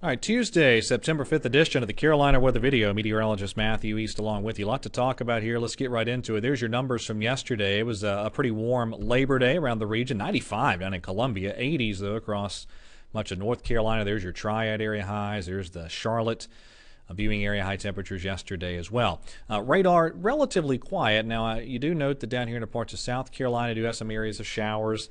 All right, Tuesday, September 5th edition of the Carolina Weather Video. Meteorologist Matthew East along with you. A lot to talk about here. Let's get right into it. There's your numbers from yesterday. It was a pretty warm Labor Day around the region. 95 down in Columbia. 80s, though, across much of North Carolina. There's your Triad area highs. There's the Charlotte viewing area high temperatures yesterday as well. Radar, relatively quiet. Now, you do note that down here in the parts of South Carolina do have some areas of showers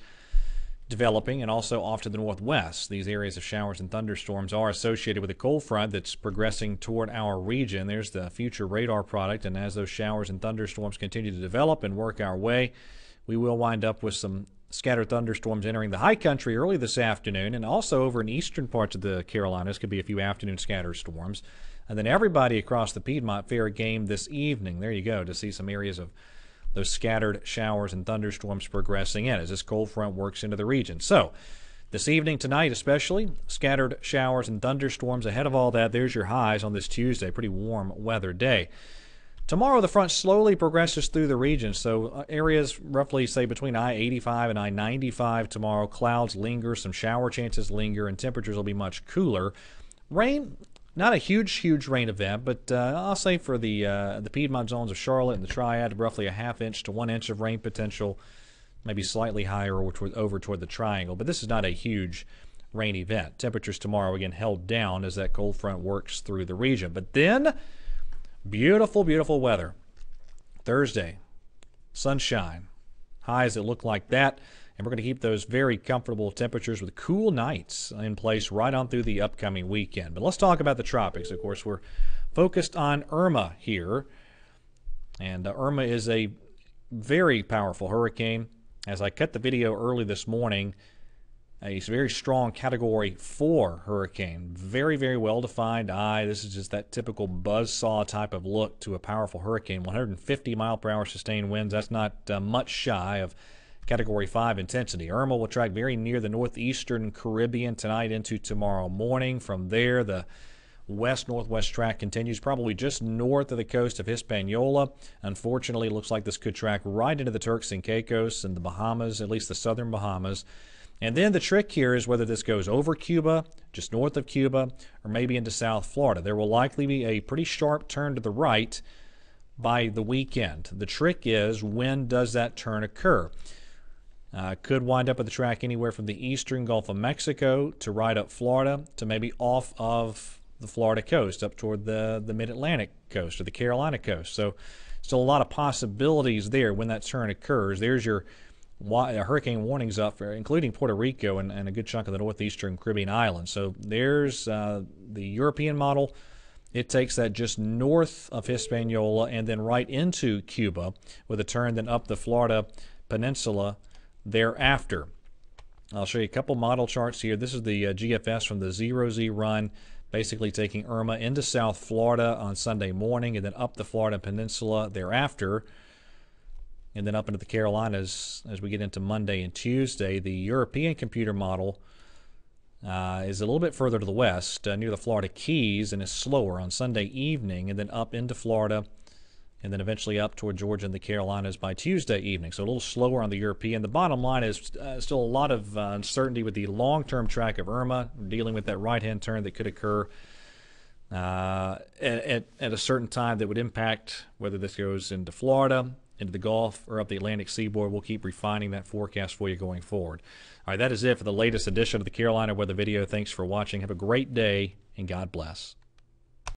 developing, and also off to the northwest. These areas of showers and thunderstorms are associated with a cold front that's progressing toward our region. There's the future radar product, and as those showers and thunderstorms continue to develop and work our way, we will wind up with some scattered thunderstorms entering the high country early this afternoon, and also over in eastern parts of the Carolinas could be a few afternoon scattered storms. And then everybody across the Piedmont fair game this evening. There you go, to see some areas of those scattered showers and thunderstorms progressing in as this cold front works into the region. So this evening, tonight especially, scattered showers and thunderstorms. Ahead of all that, there's your highs on this Tuesday. Pretty warm weather day. Tomorrow, the front slowly progresses through the region. So areas roughly, say, between I-85 and I-95 tomorrow. Clouds linger, some shower chances linger, and temperatures will be much cooler. Rain, not a huge rain event, but I'll say for the Piedmont zones of Charlotte and the Triad, roughly a ½ inch to 1 inch of rain potential, maybe slightly higher over toward the Triangle. But this is not a huge rain event. Temperatures tomorrow, again, held down as that cold front works through the region. But then, beautiful weather. Thursday, sunshine, highs that look like that. And we're going to keep those very comfortable temperatures with cool nights in place right on through the upcoming weekend. But let's talk about the tropics. Of course, we're focused on Irma here. And Irma is a very powerful hurricane. As I cut the video early this morning, a very strong Category 4 hurricane. Very well defined eye. This is just that typical buzzsaw type of look to a powerful hurricane. 150 mile per hour sustained winds. That's not much shy of Category 5 intensity. Irma will track very near the northeastern Caribbean tonight into tomorrow morning. From there, the west-northwest track continues probably just north of the coast of Hispaniola. Unfortunately, it looks like this could track right into the Turks and Caicos and the Bahamas, at least the southern Bahamas. And then the trick here is whether this goes over Cuba, just north of Cuba, or maybe into South Florida. There will likely be a pretty sharp turn to the right by the weekend. The trick is, when does that turn occur? Could wind up at the track anywhere from the eastern Gulf of Mexico to right up Florida to maybe off of the Florida coast up toward the mid-Atlantic coast or the Carolina coast. So still a lot of possibilities there when that turn occurs. There's your hurricane warnings up for including Puerto Rico and a good chunk of the northeastern Caribbean islands. So there's the European model. It takes that just north of Hispaniola and then right into Cuba with a turn then up the Florida peninsula thereafter. I'll show you a couple model charts here. This is the GFS from the 0Z run, basically taking Irma into South Florida on Sunday morning and then up the Florida peninsula thereafter, and then up into the Carolinas as we get into Monday and Tuesday. The European computer model is a little bit further to the west near the Florida Keys and is slower on Sunday evening and then up into Florida and then eventually up toward Georgia and the Carolinas by Tuesday evening. So a little slower on the European. The bottom line is still a lot of uncertainty with the long-term track of Irma. We're dealing with that right-hand turn that could occur at a certain time that would impact whether this goes into Florida, into the Gulf, or up the Atlantic seaboard. We'll keep refining that forecast for you going forward. All right, that is it for the latest edition of the Carolina Weather Video. Thanks for watching. Have a great day, and God bless.